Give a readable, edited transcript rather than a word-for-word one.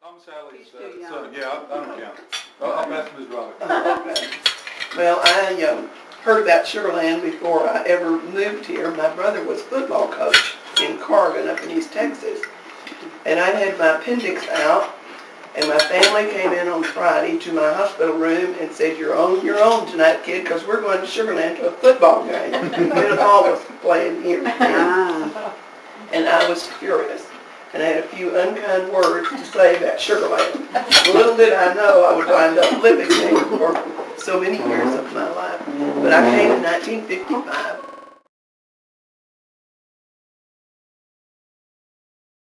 I'm Sally's He's too young. son. Yeah, I don't count. I'll pass Ms. Roberts. Okay. Well, I heard about Sugar Land before I ever moved here. My brother was football coach in Carvin up in East Texas. And I had my appendix out, and my family came in on Friday to my hospital room and said, you're on your own tonight, kid, because we're going to Sugar Land to a football game. Minnesota was playing here. And I was furious. And I had a few unkind words to say about Sugar Land. Little did I know I would wind up living there for so many years of my life. But I came in 1955.